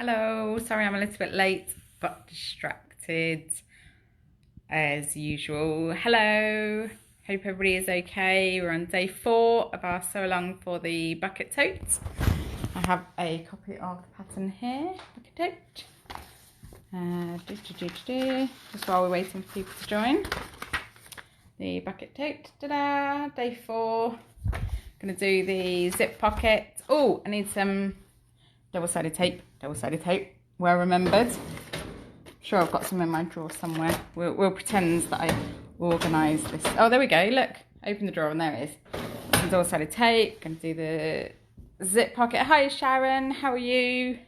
Hello, sorry I'm a little bit late, got distracted as usual. Hello, hope everybody is okay. We're on day 4 of our sew along for the Bucket Tote. I have a copy of the pattern here, Bucket Tote. Just while we're waiting for people to join. The Bucket Tote, ta-da, day 4. Gonna do the zip pocket. Oh, I need some double-sided tape, well remembered. Sure, I've got some in my drawer somewhere. We'll pretend that I organised this. Oh, there we go, look, open the drawer and there it is. Some double-sided tape, gonna do the zip pocket. Hi Sharon, how are you?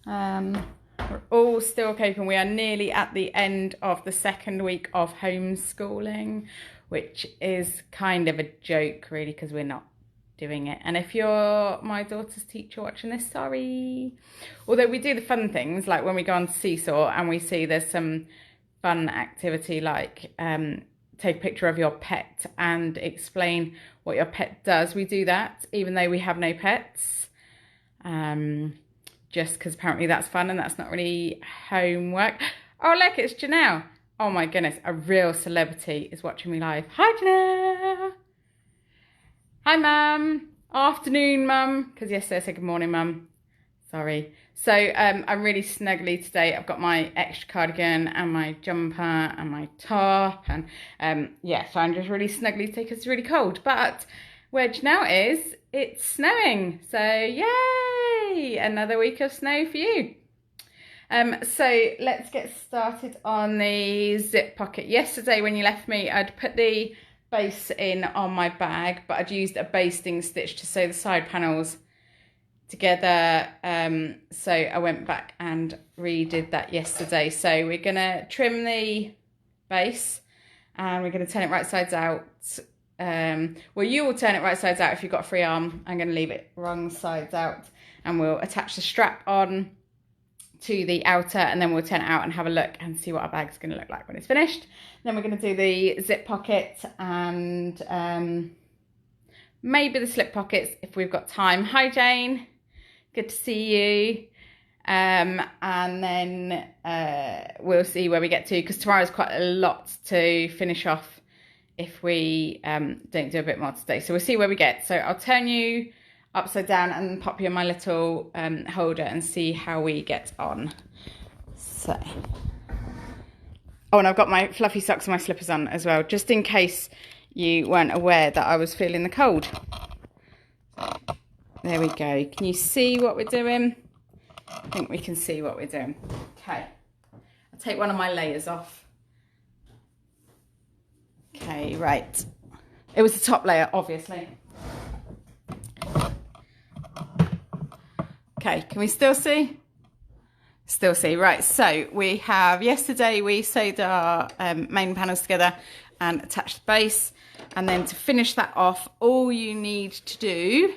We're all still coping. We are nearly at the end of the second week of homeschooling, which is kind of a joke really, because we're not doing it. And if you're my daughter's teacher watching this, sorry. Although we do the fun things, like when we go on Seesaw and we see there's some fun activity like take a picture of your pet and explain what your pet does. We do that even though we have no pets, just because apparently that's fun and that's not really homework. Oh look, it's Janelle. Oh my goodness, a real celebrity is watching me live. Hi Janelle. Hi mum, afternoon mum, because yesterday I said good morning mum, sorry. So I'm really snuggly today. I've got my extra cardigan and my jumper and my top, and yeah, so I'm just really snuggly today because it's really cold. But where Janelle is, it's snowing, so yay, another week of snow for you. So let's get started on the zip pocket. Yesterday when you left me, I'd put the base in on my bag, but I'd used a basting stitch to sew the side panels together, so I went back and redid that yesterday. So we're gonna trim the base and we're gonna turn it right sides out. Well, you will turn it right sides out if you've got a free arm. I'm gonna leave it wrong sides out, and we'll attach the strap on to the outer, and then we'll turn it out and have a look and see what our bag's going to look like when it's finished. Then we're going to do the zip pocket and maybe the slip pockets if we've got time. Hi Jane, good to see you. And then we'll see where we get to, because tomorrow's quite a lot to finish off if we don't do a bit more today. So we'll see where we get. So I'll turn you upside down and pop you in my little holder and see how we get on. So, oh, and I've got my fluffy socks and my slippers on as well, just in case you weren't aware that I was feeling the cold. There we go. Can you see what we're doing? I think we can see what we're doing. Okay, I'll take one of my layers off. Okay, right. It was the top layer, obviously. Okay, can we still see? Still see, right. So we have, yesterday we sewed our main panels together and attached the base. And then to finish that off, all you need to do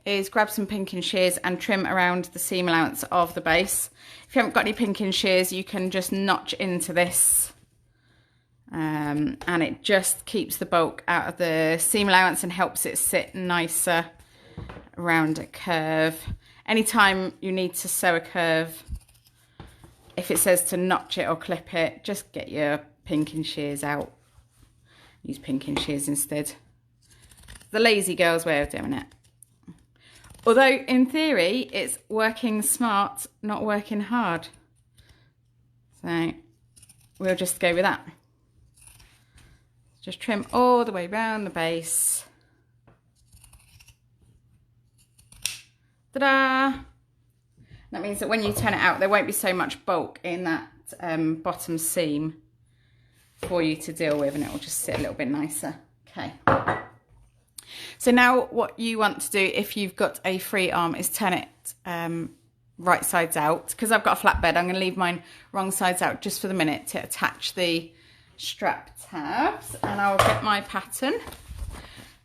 is grab some pinking shears and trim around the seam allowance of the base. If you haven't got any pinking shears, you can just notch into this. And it just keeps the bulk out of the seam allowance and helps it sit nicer around a curve. Anytime you need to sew a curve, if it says to notch it or clip it, just get your pinking shears out. Use pinking shears instead. The lazy girl's way of doing it. Although in theory, it's working smart, not working hard. So we'll just go with that. Just trim all the way around the base. Ta-da! That means that when you turn it out, there won't be so much bulk in that bottom seam for you to deal with, and it will just sit a little bit nicer. Okay. So now what you want to do if you've got a free arm is turn it right sides out. Because I've got a flatbed, I'm going to leave mine wrong sides out just for the minute to attach the strap tabs, and I'll get my pattern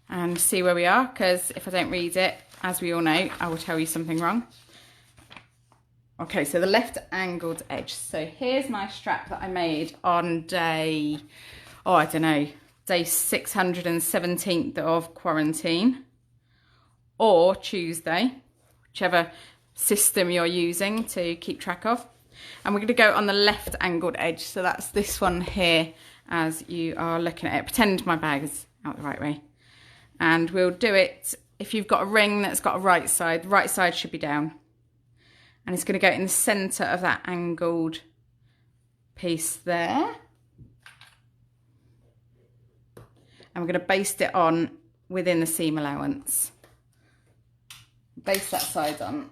and see where we are, because if I don't read it, as we all know, I will tell you something wrong. Okay, so the left angled edge. So here's my strap that I made on day, oh, I don't know, day 617th of quarantine, or Tuesday, whichever system you're using to keep track of. And we're going to go on the left angled edge. So that's this one here as you are looking at it. Pretend my bag is out the right way. And we'll do it, if you've got a ring that's got a right side should be down. And it's going to go in the centre of that angled piece there. And we're going to baste it on within the seam allowance. Baste that side on,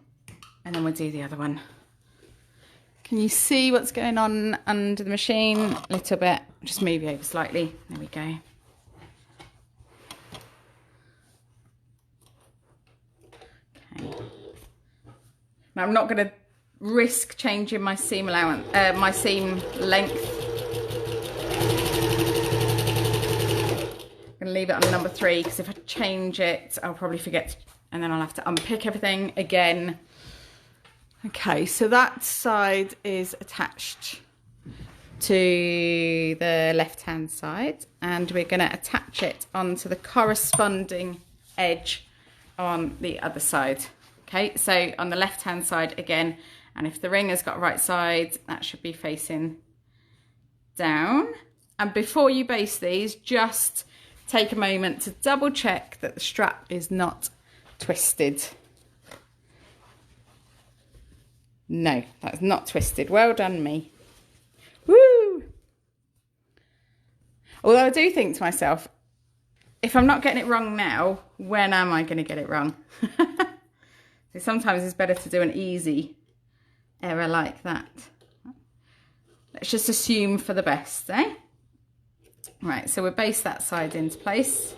and then we'll do the other one. Can you see what's going on under the machine? A little bit. Just move you over slightly. There we go. Okay. Now I'm not going to risk changing my seam allowance, my seam length. I'm going to leave it on number 3 because if I change it, I'll probably forget, and then I'll have to unpick everything again. Okay, so that side is attached to the left-hand side, and we're going to attach it onto the corresponding edge on the other side. Okay, so on the left-hand side again, and if the ring has got right side, that should be facing down. And before you baste these, just take a moment to double check that the strap is not twisted. No, that's not twisted. Well done, me. Woo! Although I do think to myself, if I'm not getting it wrong now, when am I going to get it wrong? So sometimes it's better to do an easy error like that. Let's just assume for the best, eh? Right, so we'll baste that side into place.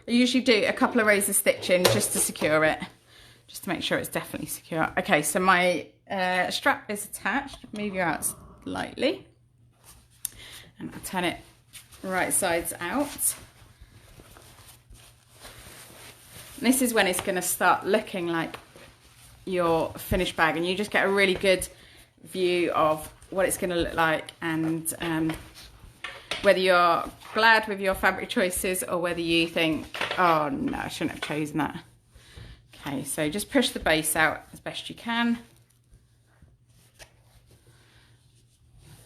I usually do a couple of rows of stitching just to secure it, just to make sure it's definitely secure. Okay, so my strap is attached. Move you out slightly, and I'll turn it right sides out. And this is when it's going to start looking like your finished bag, and you just get a really good view of what it's going to look like, and whether you're glad with your fabric choices or whether you think, oh no, I shouldn't have chosen that. Okay, so just push the base out as best you can.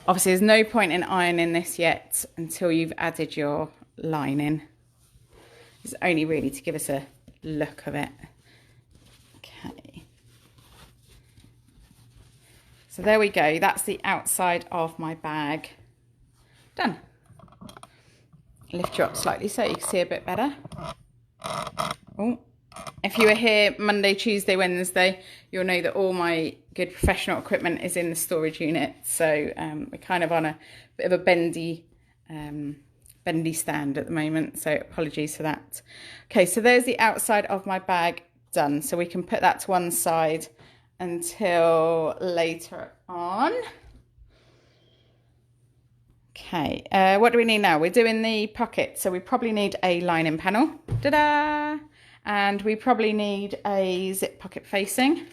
Obviously there's no point in ironing this yet until you've added your lining. It's only really to give us a look of it. Okay. So there we go, that's the outside of my bag. Done. Lift you up slightly so you can see a bit better. Oh, if you were here Monday, Tuesday, Wednesday, you'll know that all my good professional equipment is in the storage unit. So we're kind of on a bit of a bendy stand at the moment. So apologies for that. Okay, so there's the outside of my bag done. So we can put that to one side until later on. Okay, what do we need now? We're doing the pocket, so we probably need a lining panel. Ta-da! And we probably need a zip pocket facing.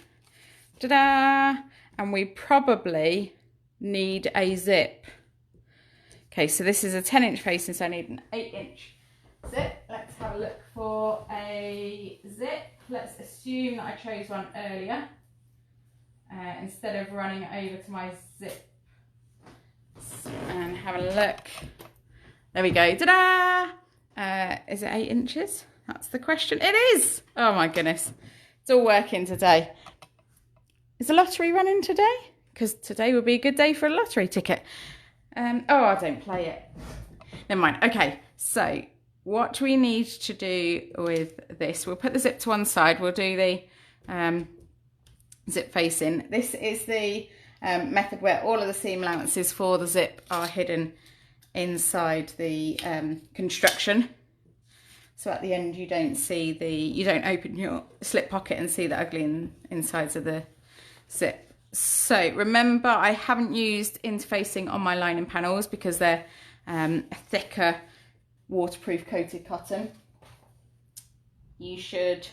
Ta-da! And we probably need a zip. Okay, so this is a 10-inch facing, so I need an 8-inch zip. Let's have a look for a zip. Let's assume that I chose one earlier instead of running over to my zip. And have a look. There we go. Ta-da! Is it 8 inches? That's the question. It is! Oh my goodness. It's all working today. Is the lottery running today? Because today would be a good day for a lottery ticket. Oh, I don't play it. Never mind. Okay, so what we need to do with this, we'll put the zip to one side. We'll do the zip facing. This is the method where all of the seam allowances for the zip are hidden inside the construction. So at the end you don't see you don't open your slip pocket and see the ugly insides of the zip. So remember, I haven't used interfacing on my lining panels because they're a thicker waterproof coated cotton. You should,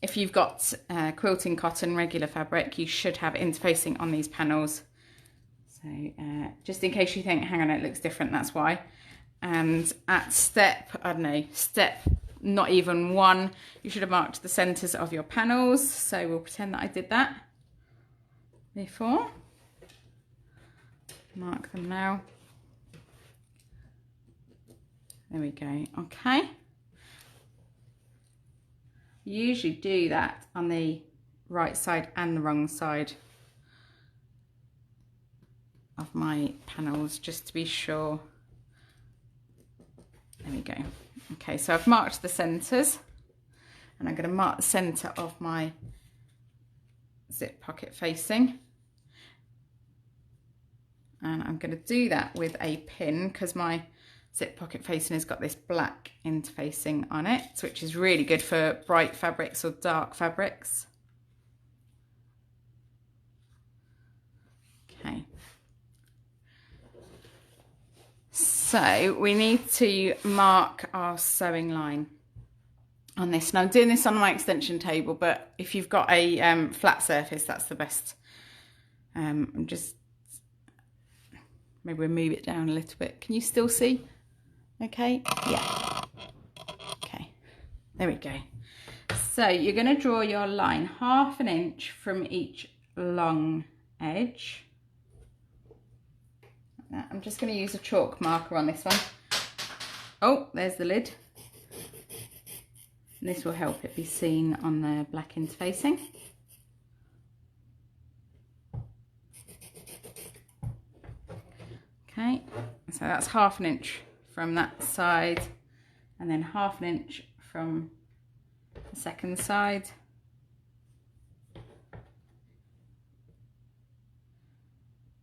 if you've got quilting cotton, regular fabric, you should have interfacing on these panels. So just in case you think, hang on, it looks different, that's why. And at step, I don't know, step not even 1, you should have marked the centres of your panels. So we'll pretend that I did that before. Mark them now. There we go. Okay. You usually do that on the right side and the wrong side of my panels, just to be sure. There we go. Okay, so I've marked the centres, and I'm going to mark the centre of my zip pocket facing. And I'm going to do that with a pin, because my zip pocket facing has got this black interfacing on it, which is really good for bright fabrics or dark fabrics. Okay. So we need to mark our sewing line on this. Now I'm doing this on my extension table, but if you've got a flat surface, that's the best. I'm just, maybe we'll move it down a little bit. Can you still see? Okay, yeah. Okay, there we go. So you're going to draw your line 1/2 inch from each long edge. I'm just going to use a chalk marker on this one. Oh, there's the lid. And this will help it be seen on the black interfacing. Okay, so that's 1/2 inch from that side, and then 1/2 inch from the second side.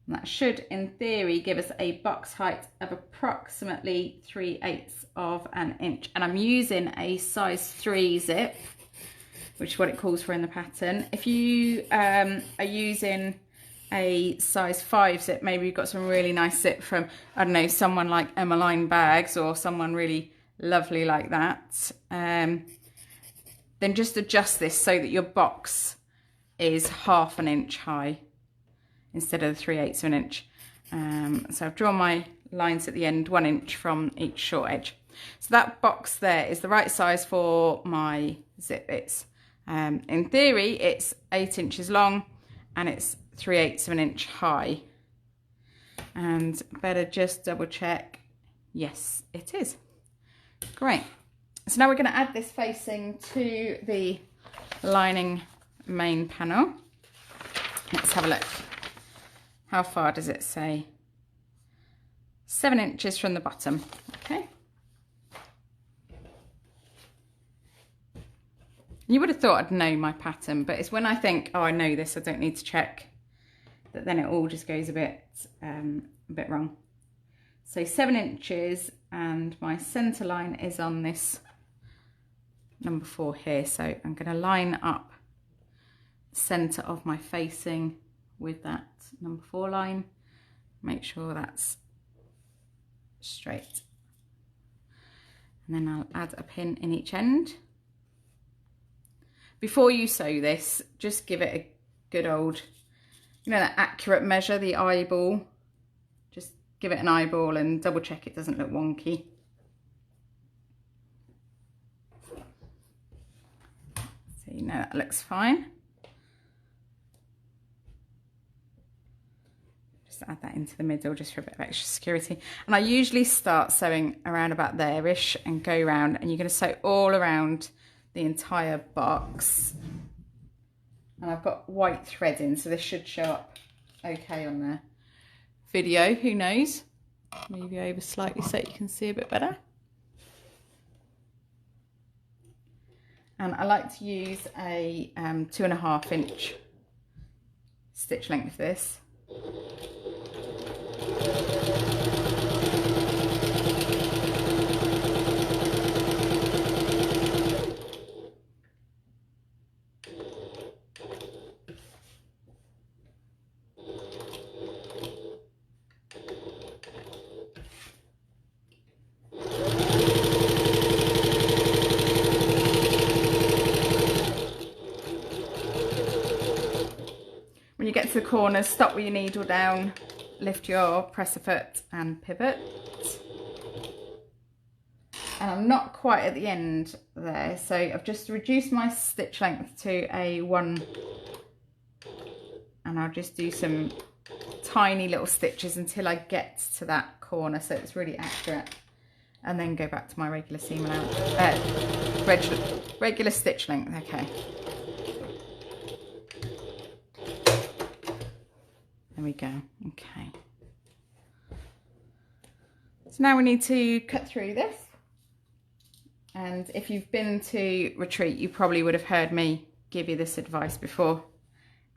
And that should, in theory, give us a box height of approximately 3/8 of an inch. And I'm using a size 3 zip, which is what it calls for in the pattern. If you are using a size 5 zip, maybe you've got some really nice zip from, I don't know, someone like Emmeline Bags or someone really lovely like that, then just adjust this so that your box is 1/2 inch high instead of the 3/8 of an inch. So I've drawn my lines at the end, 1 inch from each short edge. So that box there is the right size for my zip bits. In theory, it's 8 inches long and it's 3/8 of an inch high. And better just double check. Yes, it is. Great. So now we're going to add this facing to the lining main panel. Let's have a look. How far does it say? 7 inches from the bottom. Okay. You would have thought I'd know my pattern, but it's when I think, oh, I know this, I don't need to check, that then it all just goes a bit wrong. So 7 inches, and my centre line is on this number 4 here. So I'm going to line up the centre of my facing with that number 4 line. Make sure that's straight. And then I'll add a pin in each end. Before you sew this, just give it a good old, you know, that accurate measure, the eyeball. Just give it an eyeball and double check it doesn't look wonky. So you know that looks fine. Just add that into the middle just for a bit of extra security. And I usually start sewing around about there-ish and go around, and you're going to sew all around the entire box. And I've got white thread in, so this should show up okay on the video, who knows. Move you over slightly so you can see a bit better. And I like to use a 2.5 inch stitch length for this. When you get to the corners, stop with your needle down, lift your presser foot and pivot. And I'm not quite at the end there, so I've just reduced my stitch length to a 1, and I'll just do some tiny little stitches until I get to that corner so it's really accurate, and then go back to my regular seam allowance, regular stitch length. Okay, there we go. Okay, so now we need to cut through this. And if you've been to retreat, you probably would have heard me give you this advice before.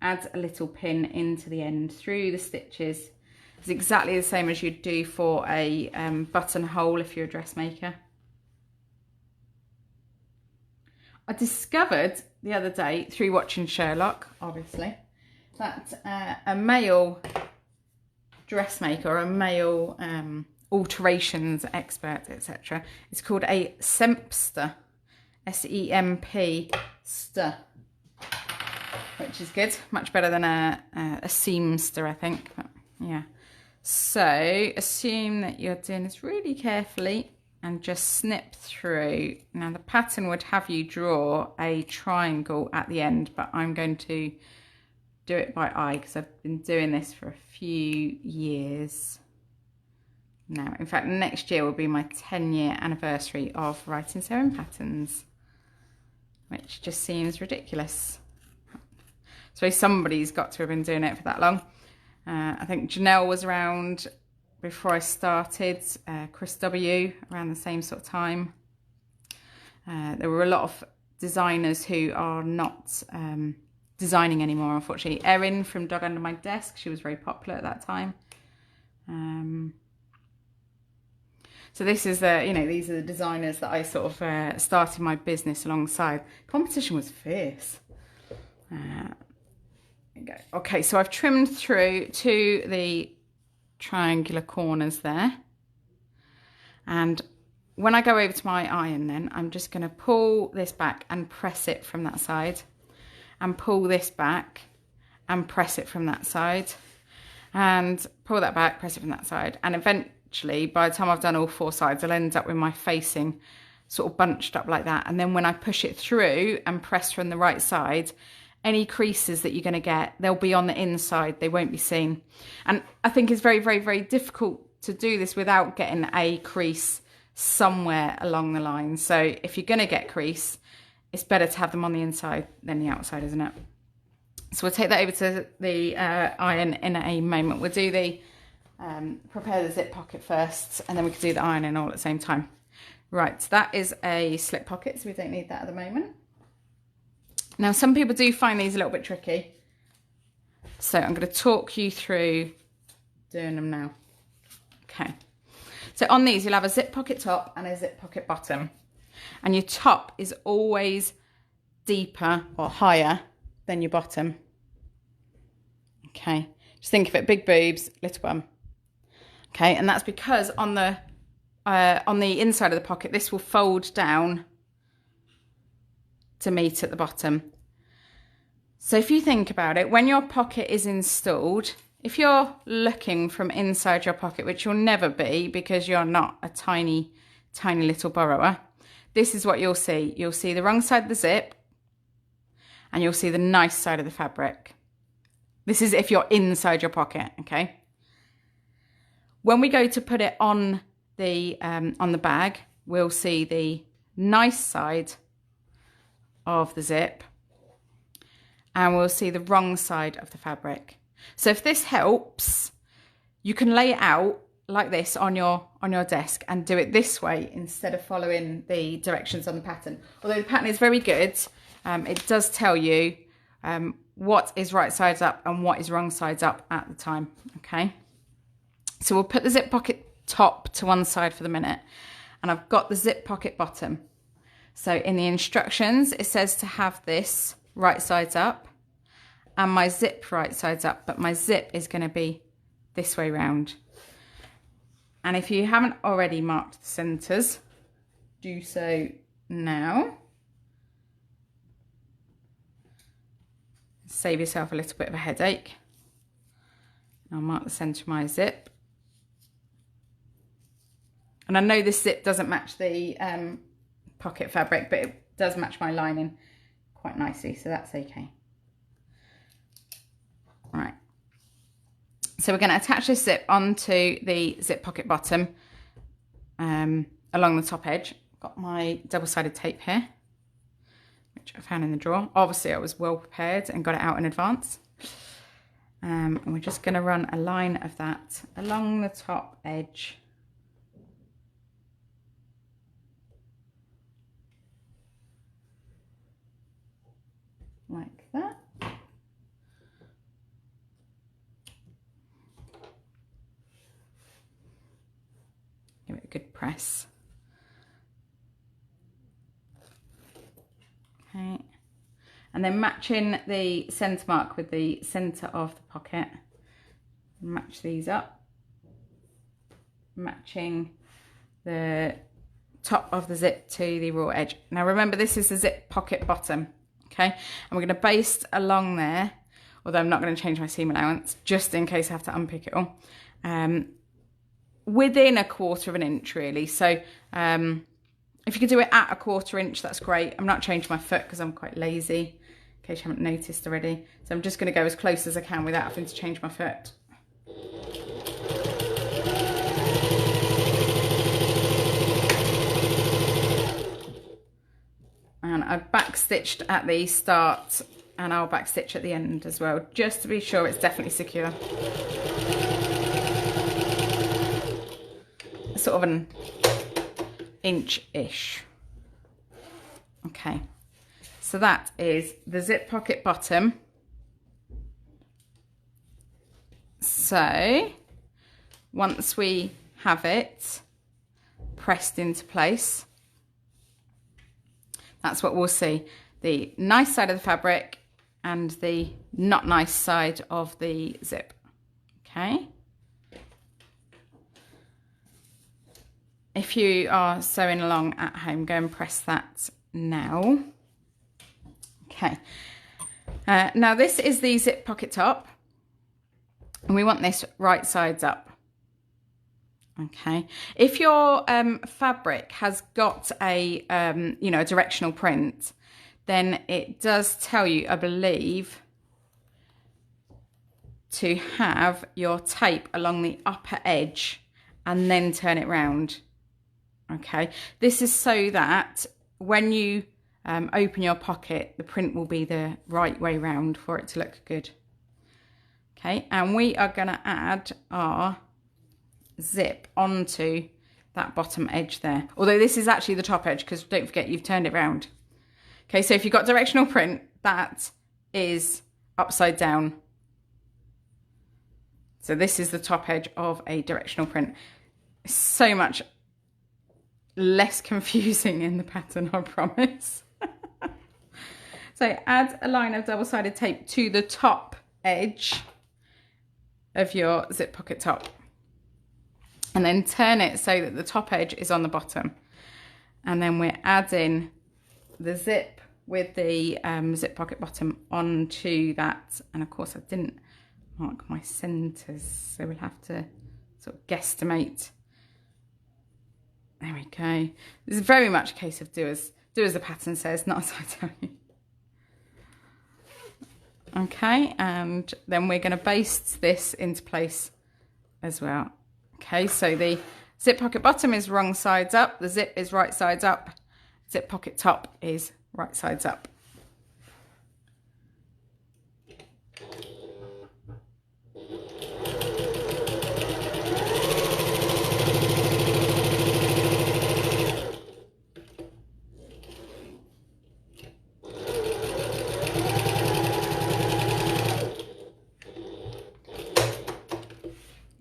Add a little pin into the end through the stitches. It's exactly the same as you'd do for a buttonhole if you're a dressmaker. I discovered the other day, through watching Sherlock, obviously, that a male dressmaker or a male alterations expert, etc. It's called a sempster, S-E-M-P-ster, which is good, much better than a seamster, I think. But yeah, so assume that you're doing this really carefully and just snip through. Now the pattern would have you draw a triangle at the end, but I'm going to do it by eye because I've been doing this for a few years now. In fact, next year will be my 10-year anniversary of writing sewing patterns, which just seems ridiculous. So somebody's got to have been doing it for that long. I think Janelle was around before I started, Chris W. around the same sort of time. There were a lot of designers who are not designing anymore, unfortunately. Erin from Dog Under My Desk, she was very popular at that time. So this is the, you know, these are the designers that I sort of started my business alongside. Competition was fierce. There you go. Okay, so I've trimmed through to the triangular corners there. And when I go over to my iron then, I'm just going to pull this back and press it from that side. And pull this back and press it from that side. And pull that back, press it from that side. And eventually, by the time I've done all four sides, I'll end up with my facing sort of bunched up like that. And then when I push it through and press from the right side, any creases that you're going to get, they'll be on the inside, they won't be seen. And I think it's very, very, very difficult to do this without getting a crease somewhere along the line. So if you're going to get crease, it's better to have them on the inside than the outside, isn't it? So we'll take that over to the iron in a moment. We'll do the prepare the zip pocket first, and then we can do the ironing all at the same time. Right, so that is a slip pocket, so we don't need that at the moment. Now, some people do find these a little bit tricky, so I'm going to talk you through doing them now. Okay, so on these you'll have a zip pocket top and a zip pocket bottom, and your top is always deeper or higher than your bottom. Okay, just think of it, big boobs, little bum. Okay, and that's because on the inside of the pocket, this will fold down to meet at the bottom. So if you think about it, when your pocket is installed, if you're looking from inside your pocket, which you'll never be because you're not a tiny, tiny little borrower, this is what you'll see. You'll see the wrong side of the zip and you'll see the nice side of the fabric. This is if you're inside your pocket, okay? When we go to put it on the bag, we'll see the nice side of the zip and we'll see the wrong side of the fabric. So if this helps, you can lay it out like this on your desk and do it this way instead of following the directions on the pattern. Although the pattern is very good, it does tell you what is right sides up and what is wrong sides up at the time, okay? So we'll put the zip pocket top to one side for the minute, and I've got the zip pocket bottom. So in the instructions, it says to have this right sides up and my zip right sides up, but my zip is going to be this way round. And if you haven't already marked the centres, do so now. Save yourself a little bit of a headache. I'll mark the centre of my zip. And I know this zip doesn't match the pocket fabric, but it does match my lining quite nicely, so that's okay. All right. So we're going to attach this zip onto the zip pocket bottom along the top edge. Got my double-sided tape here, which I found in the drawer. Obviously, I was well prepared and got it out in advance. And we're just going to run a line of that along the top edge. Like that. Give it a good press. Okay. And then matching the centre mark with the centre of the pocket. Match these up. Matching the top of the zip to the raw edge. Now remember, this is the zip pocket bottom. Okay. And we're going to baste along there, although I'm not going to change my seam allowance, just in case I have to unpick it all. Within 1/4 inch really. So if you could do it at 1/4 inch, that's great. I'm not changing my foot because I'm quite lazy, in case you haven't noticed already. So I'm just going to go as close as I can without having to change my foot. And I've backstitched at the start and I'll backstitch at the end as well, just to be sure it's definitely secure. Sort of an inch-ish. Okay, so that is the zip pocket bottom. So once we have it pressed into place, that's what we'll see. The nice side of the fabric and the not nice side of the zip. Okay. If you are sewing along at home, go and press that now. Okay. Now this is the zip pocket top, and we want this right sides up. Okay. If your fabric has got a you know, a directional print, then it does tell you, I believe, to have your tape along the upper edge and then turn it round. Okay, this is so that when you open your pocket, the print will be the right way round for it to look good. Okay, and we are going to add our zip onto that bottom edge there. Although this is actually the top edge, because don't forget you've turned it round. Okay, so if you've got directional print, that is upside down. So this is the top edge of a directional print. So much less confusing in the pattern, I promise. So add a line of double-sided tape to the top edge of your zip pocket top, and then turn it so that the top edge is on the bottom, and then we're adding the zip with the zip pocket bottom onto that. And of course I didn't mark my centres, so we'll have to sort of guesstimate. There we go. This is very much a case of do as the pattern says, not as I tell you. Okay, and then we're going to baste this into place as well. Okay, so the zip pocket bottom is wrong sides up, the zip is right sides up, zip pocket top is right sides up.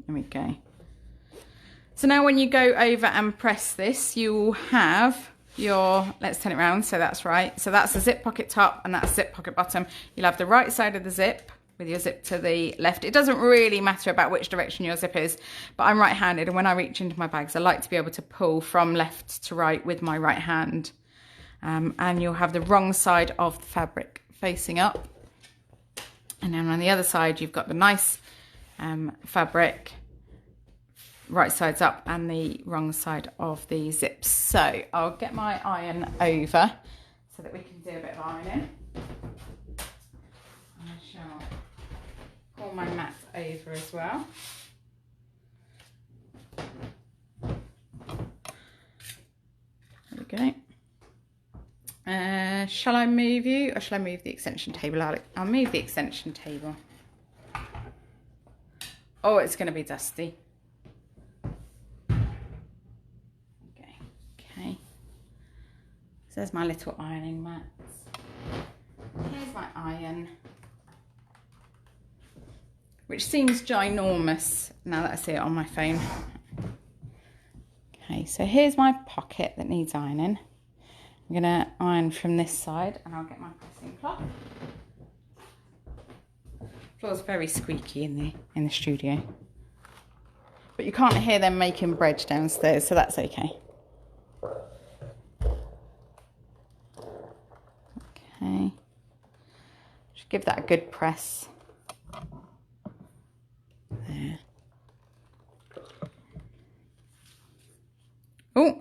There we go. So now when you go over and press this, you will have your, let's turn it around so that's right. So that's the zip pocket top and that's zip pocket bottom. You'll have the right side of the zip with your zip to the left. It doesn't really matter about which direction your zip is, but I'm right-handed, and when I reach into my bags, I like to be able to pull from left to right with my right hand. And you'll have the wrong side of the fabric facing up. And then on the other side, you've got the nice fabric right sides up and the wrong side of the zips. So I'll get my iron over so that we can do a bit of ironing. I shall pull my mat over as well. There we go. Shall I move you or shall I move the extension table? I'll move the extension table. Oh, it's going to be dusty. Okay. So there's my little ironing mats. Here's my iron, which seems ginormous now that I see it on my phone. Okay, so here's my pocket that needs ironing. I'm going to iron from this side and I'll get my pressing cloth. Floor's very squeaky in the studio. But you can't hear them making bread downstairs, so that's okay. Okay. Just give that a good press. There. Oh,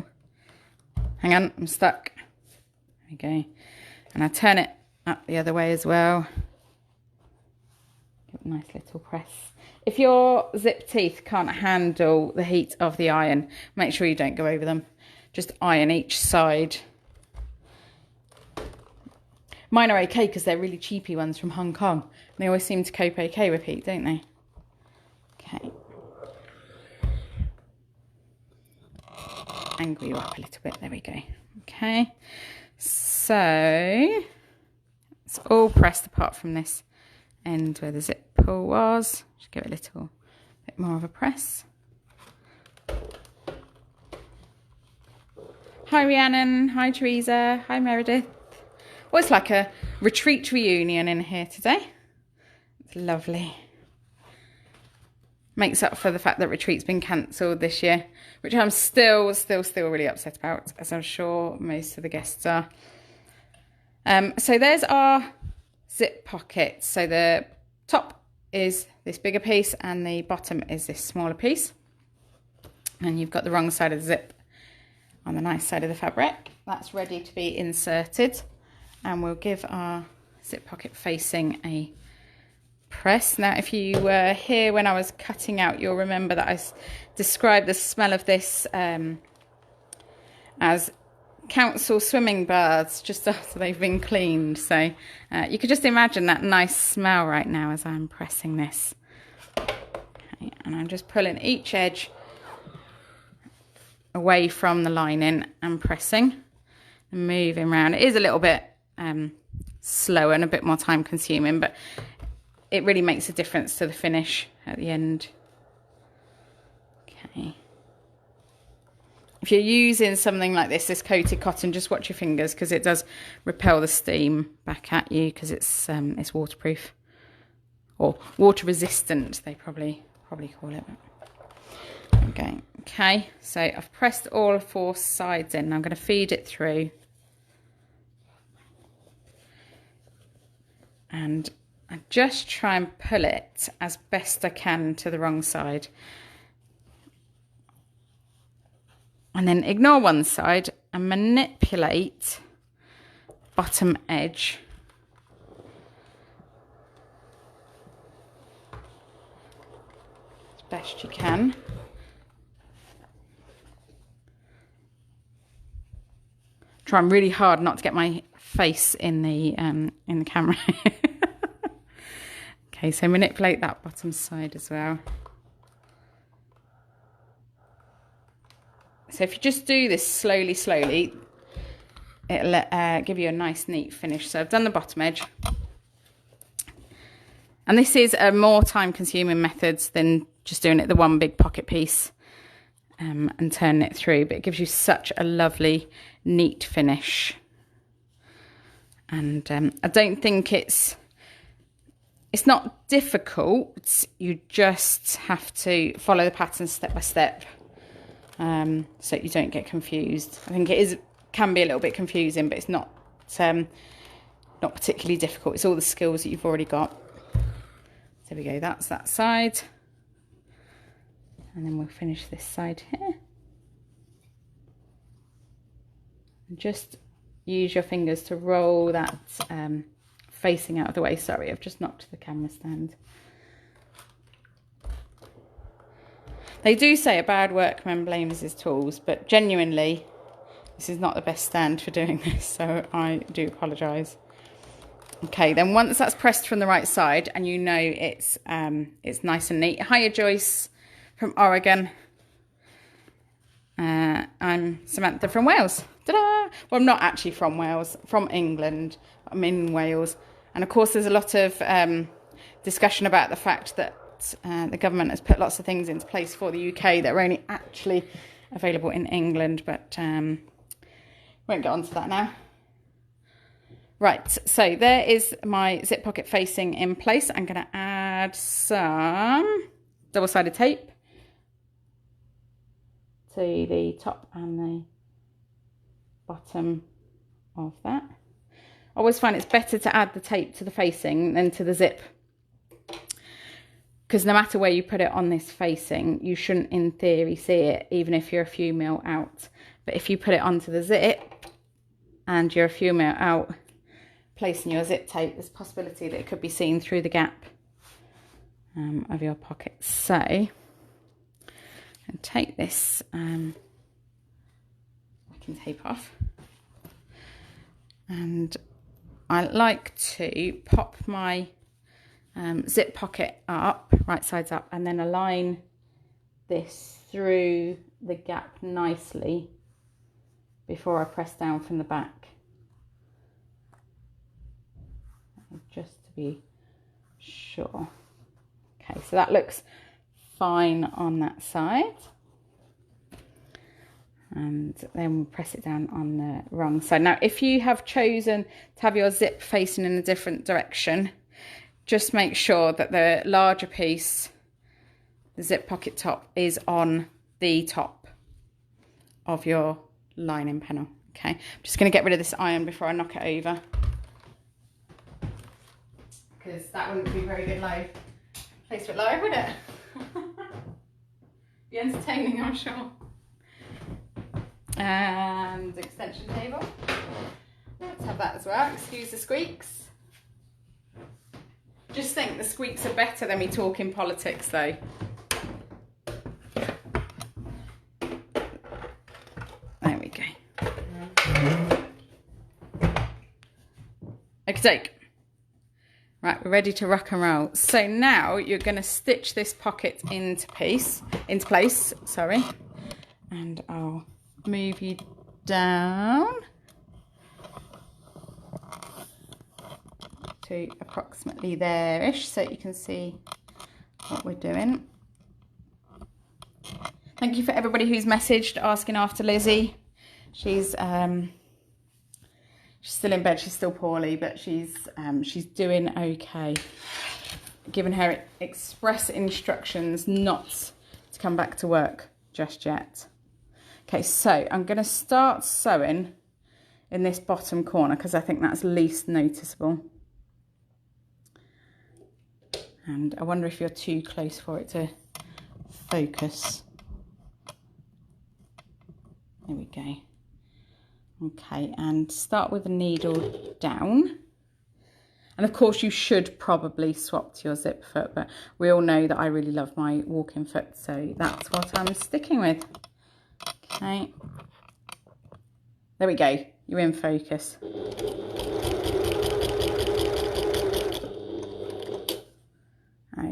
hang on, I'm stuck. There we go. And I turn it up the other way as well. Give it a nice little press. If your zip teeth can't handle the heat of the iron, make sure you don't go over them. Just iron each side. Mine are okay because they're really cheapy ones from Hong Kong. They always seem to cope okay with heat, don't they? Okay. Angle you up a little bit. There we go. Okay. So it's all pressed apart from this end where the zip pull was. Just give it a little bit more of a press. Hi Rhiannon, hi Teresa, hi Meredith. Well, it's like a retreat reunion in here today. It's lovely. Makes up for the fact that retreat's been cancelled this year, which I'm still really upset about, as I'm sure most of the guests are. So there's our zip pocket. So the top is this bigger piece and the bottom is this smaller piece. And you've got the wrong side of the zip on the nice side of the fabric. That's ready to be inserted. And we'll give our zip pocket facing a press. Now, if you were here when I was cutting out, you'll remember that I described the smell of this as council swimming baths just after they've been cleaned. So you could just imagine that nice smell right now as I'm pressing this. Okay, and I'm just pulling each edge away from the lining and pressing and moving around. It is a little bit slower and a bit more time consuming, but it really makes a difference to the finish at the end. Okay. If you're using something like this coated cotton, just watch your fingers because it does repel the steam back at you because it's waterproof or water resistant. They probably call it. Okay. Okay. So I've pressed all 4 sides in. I'm going to feed it through, and I just try and pull it as best I can to the wrong side. And then ignore one side and manipulate bottom edge. As best you can. Trying really hard not to get my face in the camera. Okay, so manipulate that bottom side as well. So if you just do this slowly, it'll give you a nice, neat finish. So I've done the bottom edge. And this is a more time-consuming method than just doing it the one big pocket piece and turning it through. But it gives you such a lovely, neat finish. And I don't think it's not difficult. You just have to follow the pattern step by step. So you don't get confused. I think can be a little bit confusing, but it's not particularly difficult. It's all the skills that you've already got. There we go, that's that side. And then we'll finish this side here. And just use your fingers to roll that facing out of the way. Sorry, I've just knocked the camera stand. They do say a bad workman blames his tools, but genuinely, this is not the best stand for doing this, so I do apologise. Okay, then once that's pressed from the right side and you know it's nice and neat. Hiya Joyce from Oregon. I'm Samantha from Wales. Ta-da! Well, I'm not actually from Wales, from England. I'm in Wales. And of course, there's a lot of discussion about the fact that the government has put lots of things into place for the UK that are only actually available in England, but won't get onto that now. Right, so there is my zip pocket facing in place. I'm going to add some double-sided tape to the top and the bottom of that. I always find it's better to add the tape to the facing than to the zip, because no matter where you put it on this facing, you shouldn't in theory see it, even if you're a few mil out. But if you put it onto the zip and you're a few mil out, placing your zip tape, there's a possibility that it could be seen through the gap of your pocket. So, and take this backing tape off, and I like to pop my zip pocket up, right sides up, and then align this through the gap nicely before I press down from the back, just to be sure. Okay, so that looks fine on that side, and then we'll press it down on the wrong side. Now, if you have chosen to have your zip facing in a different direction, just make sure that the larger piece, the zip pocket top, is on the top of your lining panel. Okay, I'm just going to get rid of this iron before I knock it over, because that wouldn't be very good live. Place it live, would it? Be entertaining, I'm sure. And extension table. Let's have that as well. Excuse the squeaks. Just think the squeaks are better than me talking politics, though. There we go. Okay. Right, we're ready to rock and roll. So now you're going to stitch this pocket into place. Sorry, and I'll move you down to approximately there-ish, so you can see what we're doing. Thank you for everybody who's messaged asking after Lizzie. She's still in bed. She's still poorly, but she's doing okay. Given her express instructions not to come back to work just yet. Okay, so I'm going to start sewing in this bottom corner because I think that's least noticeable. And I wonder if you're too close for it to focus. There we go. Okay, and start with the needle down. And of course you should probably swap to your zip foot, but we all know that I really love my walking foot, so that's what I'm sticking with. Okay. There we go, you're in focus.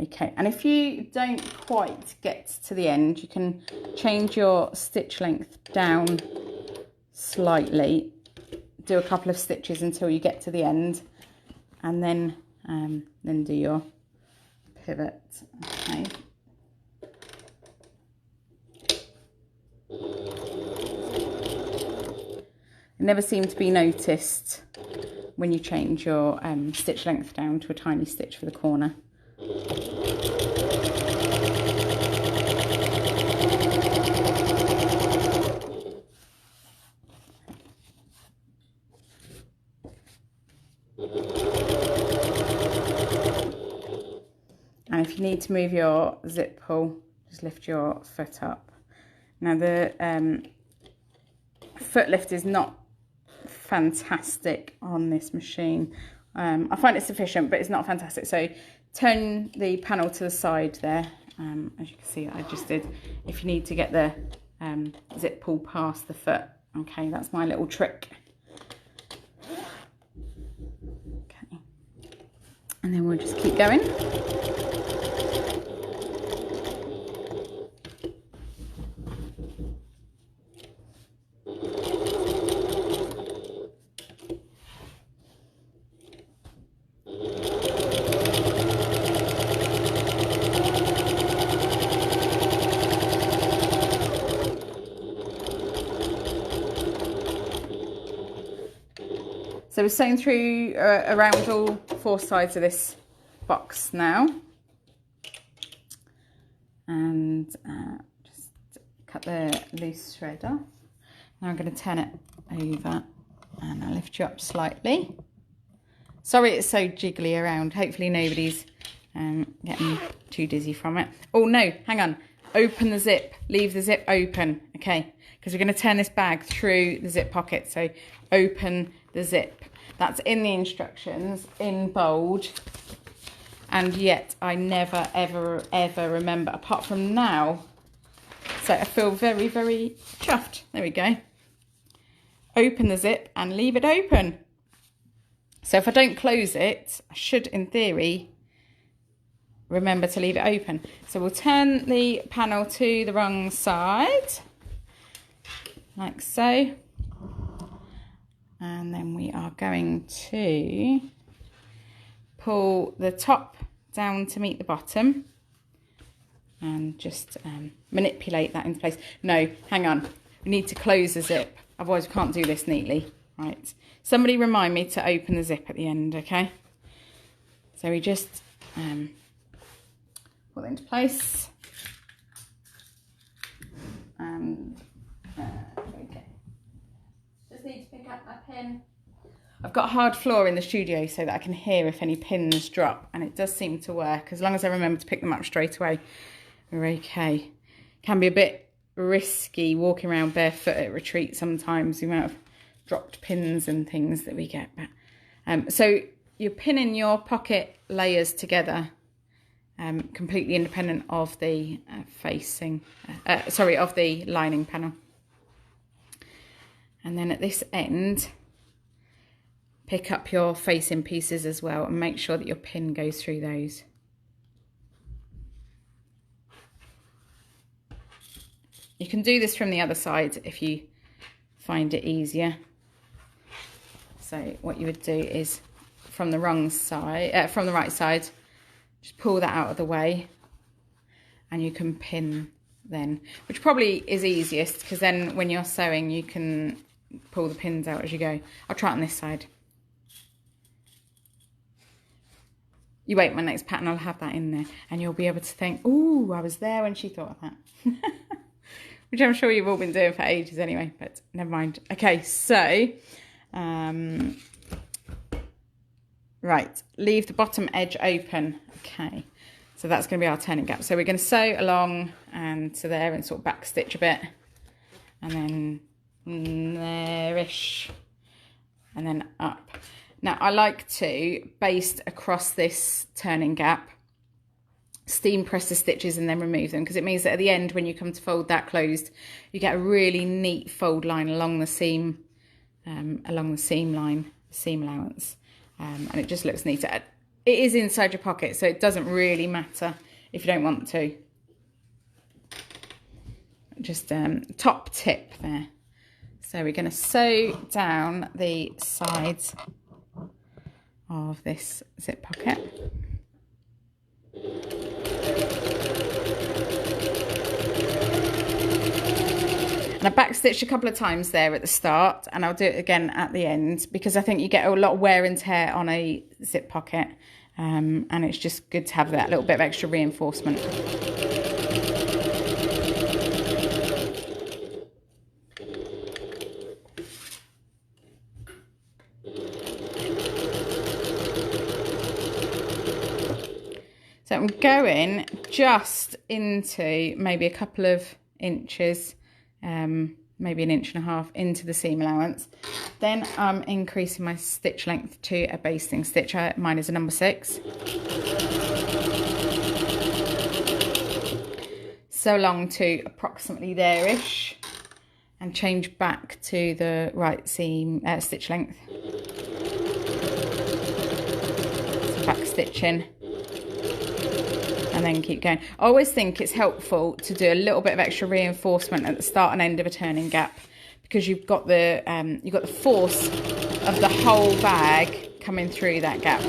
Okay, and if you don't quite get to the end, you can change your stitch length down slightly, do a couple of stitches until you get to the end, and then do your pivot. Okay. It never seems to be noticed when you change your stitch length down to a tiny stitch for the corner. And if you need to move your zip pull, just lift your foot up. Now the foot lift is not fantastic on this machine. I find it sufficient, but it's not fantastic. So turn the panel to the side there. As you can see, I just did. If you need to get the zip pull past the foot. Okay, that's my little trick. Okay. And then we'll just keep going. So we're sewing through around all 4 sides of this box now. And just cut the loose thread off. Now I'm going to turn it over and I'll lift you up slightly. Sorry it's so jiggly around. Hopefully nobody's getting too dizzy from it. Oh no, hang on. Open the zip. Leave the zip open. Okay, because we're going to turn this bag through the zip pocket. So open the zip. That's in the instructions in bold, and yet I never ever remember apart from now. So I feel very, very chuffed. There we go. Open the zip and leave it open. So if I don't close it, I should in theory remember to leave it open. So we'll turn the panel to the wrong side like so. And then we are going to pull the top down to meet the bottom and just manipulate that into place. No, hang on. We need to close the zip. Otherwise we can't do this neatly. Right. Somebody remind me to open the zip at the end, okay? So we just pull it into place. And there we go. Just need to pick up my pin. I've got hard floor in the studio so that I can hear if any pins drop, and it does seem to work. As long as I remember to pick them up straight away, we're okay. Can be a bit risky walking around barefoot at retreat sometimes, the amount of dropped pins and things that we get. But so you're pinning your pocket layers together, completely independent of the of the lining panel. And then at this end, pick up your facing pieces as well and make sure that your pin goes through those. You can do this from the other side if you find it easier. So what you would do is from the right side, just pull that out of the way and you can pin then, which probably is easiest because then when you're sewing you can pull the pins out as you go. I'll try it on this side. You wait, my next pattern I'll have that in there and you'll be able to think, oh, I was there when she thought of that. Which I'm sure you've all been doing for ages anyway, but never mind. Okay, so right, leave the bottom edge open. Okay, so that's going to be our turning gap. So we're going to sew along and to there and sort of back stitch a bit, and then there-ish, and then up. Now I like to baste across this turning gap, steam press the stitches and then remove them, because it means that at the end when you come to fold that closed, you get a really neat fold line along the seam line, seam allowance, and it just looks neater. It is inside your pocket, so it doesn't really matter if you don't want to. Just top tip there. So we're going to sew down the sides of this zip pocket. And I backstitched a couple of times there at the start, and I'll do it again at the end because I think you get a lot of wear and tear on a zip pocket, and it's just good to have that little bit of extra reinforcement. So I'm going just into maybe a couple of inches, maybe an inch and a half into the seam allowance. Then I'm increasing my stitch length to a basting stitch. Mine is a number 6. So long to approximately there-ish, and change back to the right seam stitch length. So back stitching. And then keep going. I always think it's helpful to do a little bit of extra reinforcement at the start and end of a turning gap, because you've got the force of the whole bag coming through that gap.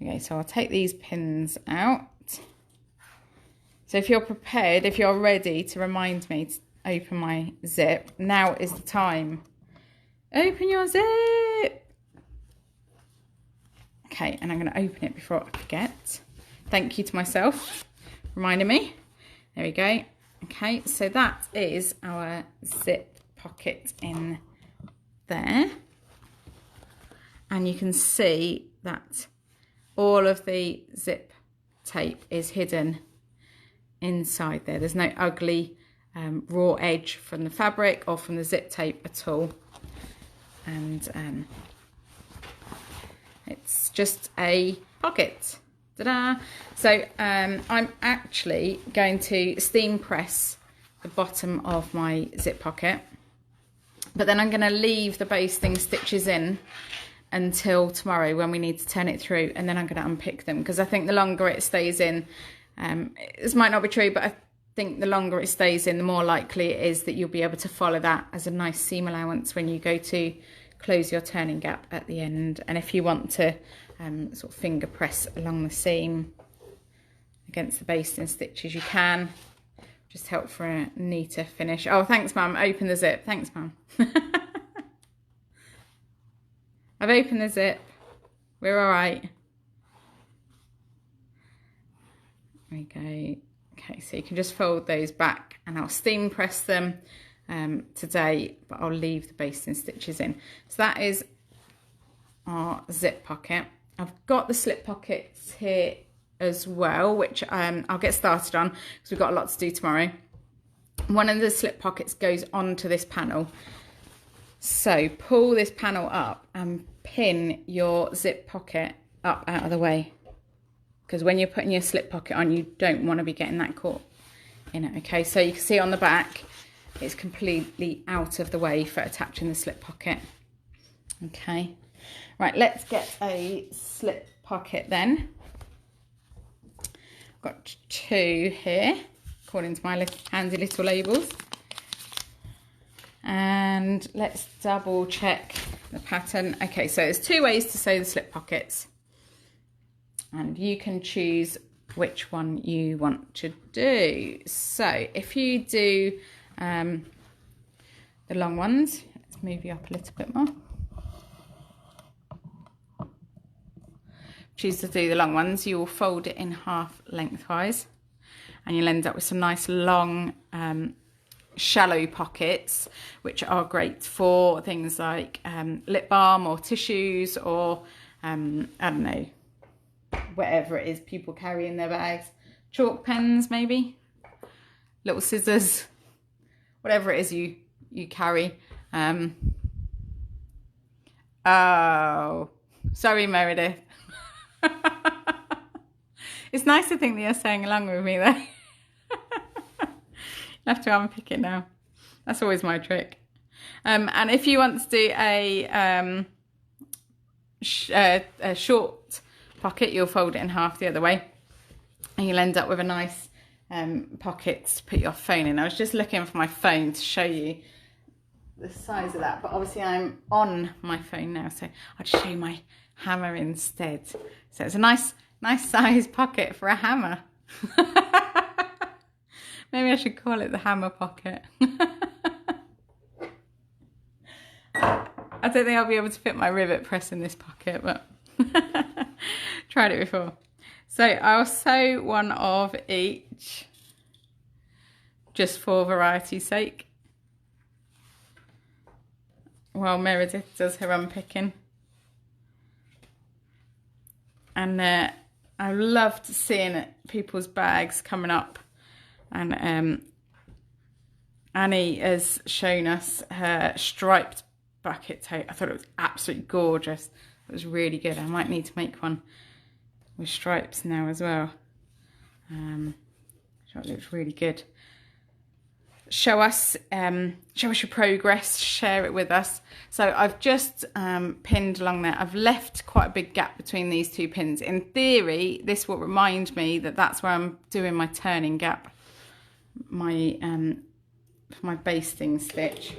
Okay, so I'll take these pins out. So if you're prepared, if you're ready to remind me to open my zip, now is the time. Open your zip. Okay, and I'm going to open it before I forget. Thank you to myself, reminding me. There we go. Okay, so that is our zip pocket in there. And you can see that all of the zip tape is hidden inside there. There's no ugly raw edge from the fabric or from the zip tape at all. And it's just a pocket. Ta-da! So I'm actually going to steam press the bottom of my zip pocket, but then I'm going to leave the basting stitches in until tomorrow when we need to turn it through, and then I'm going to unpick them, because I think the longer it stays in, this might not be true, but I think the longer it stays in, the more likely it is that you'll be able to follow that as a nice seam allowance when you go to close your turning gap at the end. And if you want to sort of finger press along the seam against the basting stitches, you can. Just help for a neater finish. Oh, thanks, Mum. Open the zip. Thanks, Mum. I've opened the zip. We're all right. There we go. Okay, so you can just fold those back, and I'll steam press them today, but I'll leave the basting stitches in. So that is our zip pocket. I've got the slip pockets here as well, which I'll get started on because we've got a lot to do tomorrow. One of the slip pockets goes onto this panel. So pull this panel up and pin your zip pocket up out of the way, because when you're putting your slip pocket on, you don't want to be getting that caught in it. Okay, so you can see on the back, it's completely out of the way for attaching the slip pocket. Okay, right, let's get a slip pocket then. I've got 2 here, according to my handy little labels. And let's double check the pattern. Okay, so there's 2 ways to sew the slip pockets, and you can choose which one you want to do. So if you do the long ones, let's move you up a little bit more. Choose to do the long ones, you will fold it in half lengthwise, and you'll end up with some nice long shallow pockets, which are great for things like lip balm or tissues, or I don't know, whatever it is people carry in their bags. Chalk pens, maybe, little scissors, whatever it is you carry. Oh, sorry, Meredith. It's nice to think that you're saying along with me though. You'll have to unpick it now. That's always my trick. And if you want to do a short pocket, you'll fold it in half the other way, and you'll end up with a nice pocket to put your phone in. I was just looking for my phone to show you the size of that, but obviously I'm on my phone now, so I'll just show you my hammer instead. So it's a nice size pocket for a hammer. Maybe I should call it the hammer pocket. I don't think I'll be able to fit my rivet press in this pocket, but tried it before. So I'll sew one of each, just for variety's sake. while Meredith does her unpicking. And I loved seeing people's bags coming up. And Annie has shown us her striped bucket tote. I thought it was absolutely gorgeous. It was really good. I might need to make one with stripes now as well. It looks really good. Show us your progress, share it with us. So I've just pinned along there. I've left quite a big gap between these two pins. In theory, this will remind me that that's where I'm doing my turning gap, my basting stitch.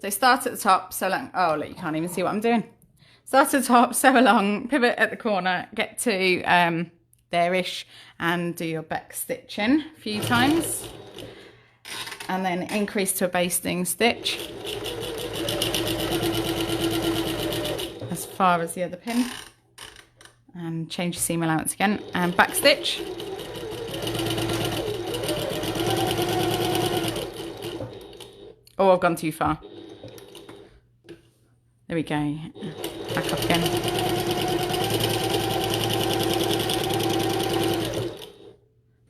So start at the top, sew along. Oh, look, you can't even see what I'm doing. Start at the top, sew along, pivot at the corner, get to there-ish, and do your back stitching a few times. And then increase to a basting stitch as far as the other pin. And change your seam allowance again, and back stitch. Oh, I've gone too far. There we go. Back up again.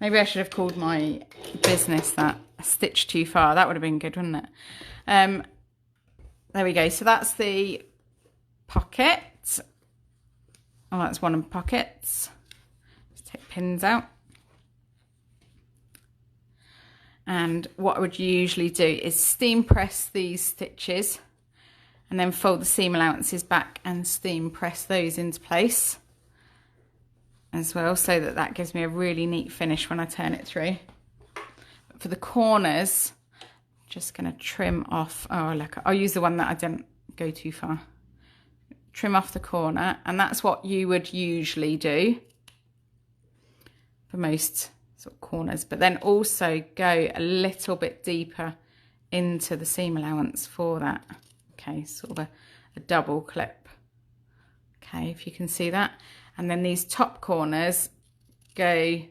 Maybe I should have called my business that a stitch too far. That would have been good, wouldn't it? There we go. So that's the pocket. Oh, that's one of the pockets. Just take pins out. And what I would usually do is steam press these stitches and then fold the seam allowances back and steam press those into place as well, so that that gives me a really neat finish when I turn it through. But for the corners, I'm just going to trim off. Oh, look, I'll use the one that I didn't go too far. Trim off the corner, and that's what you would usually do for most sort of corners, but then also go a little bit deeper into the seam allowance for that. Okay, sort of a double clip. Okay, if you can see that. And then these top corners go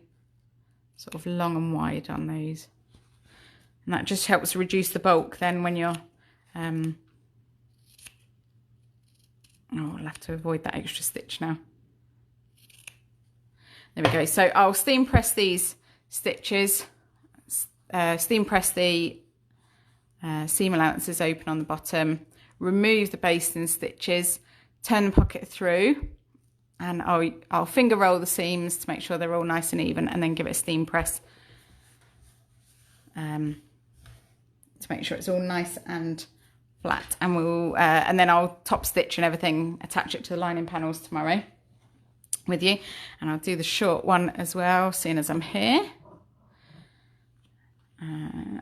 sort of long and wide on those. And that just helps reduce the bulk then when you're, oh, I'll have to avoid that extra stitch now. There we go. So I'll steam press these stitches, steam press the seam allowances open on the bottom, remove the basting stitches, turn the pocket through, and I'll finger roll the seams to make sure they're all nice and even, and then give it a steam press to make sure it's all nice and flat. And we'll and then I'll top stitch and everything, attach it to the lining panels tomorrow with you, and I'll do the short one as well, seeing as I'm here.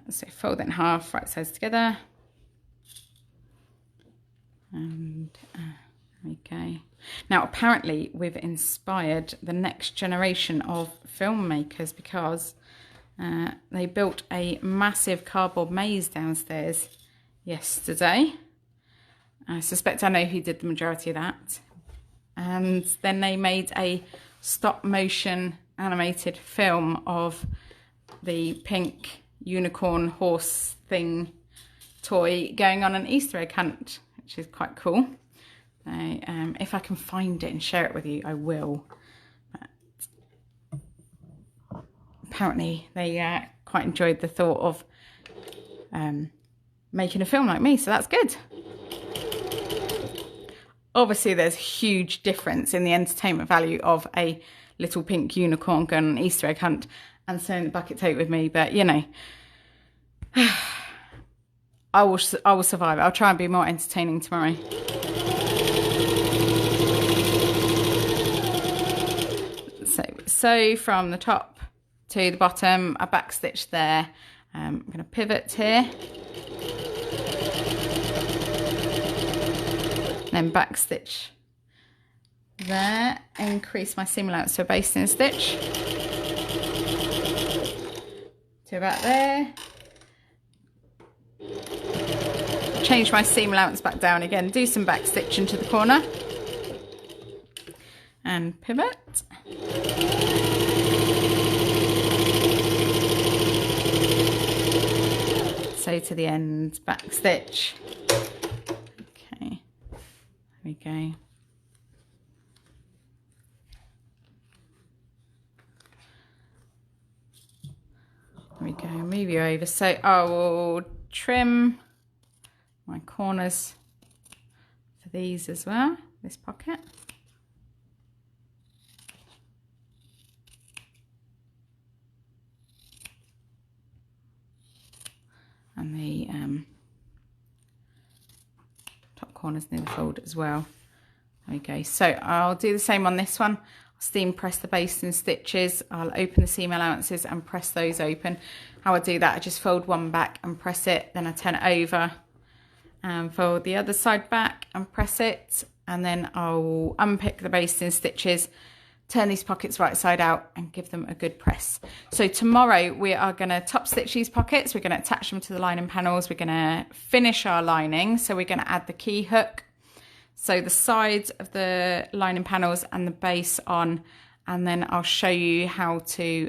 So fold it in half, right sides together, and there we go. Now apparently we've inspired the next generation of filmmakers, because they built a massive cardboard maze downstairs yesterday. I suspect I know who did the majority of that. And then they made a stop motion animated film of the pink unicorn horse thing toy going on an Easter egg hunt, which is quite cool. If I can find it and share it with you, I will. But apparently they quite enjoyed the thought of making a film like me, so that's good. Obviously there's a huge difference in the entertainment value of a little pink unicorn going on an Easter egg hunt and sewing the bucket tote with me, but you know, I will survive. I'll try and be more entertaining tomorrow. So from the top to the bottom, a back stitch there. I'm going to pivot here, then back stitch there, increase my seam allowance to a basting stitch to about there, change my seam allowance back down again, do some back stitch into the corner, and pivot. So to the end, back stitch. Okay, there we go. There we go, move you over. So I will trim my corners for these as well, this pocket. And the top corners near the fold as well. There we go. So I'll do the same on this one. I'll steam press the basting stitches. I'll open the seam allowances and press those open. How I do that, I just fold one back and press it, then I turn it over and fold the other side back and press it, and then I'll unpick the basting stitches, turn these pockets right side out and give them a good press. So tomorrow we are going to top stitch these pockets. We're going to attach them to the lining panels. We're going to finish our lining. So we're going to add the key hook, so the sides of the lining panels and the base on, and then I'll show you how to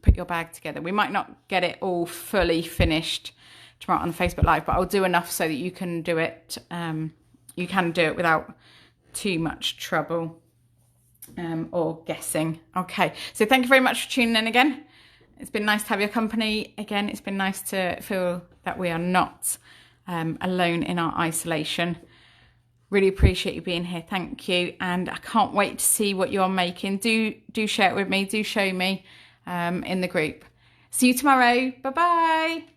put your bag together. We might not get it all fully finished tomorrow on the Facebook Live, but I'll do enough so that you can do it. You can do it without too much trouble. Or guessing. Okay, so thank you very much for tuning in again. It's been nice to have your company again. It's been nice to feel that we are not alone in our isolation. Really appreciate you being here. Thank you, and I can't wait to see what you're making. Do share it with me. Do show me in the group. See you tomorrow. Bye bye.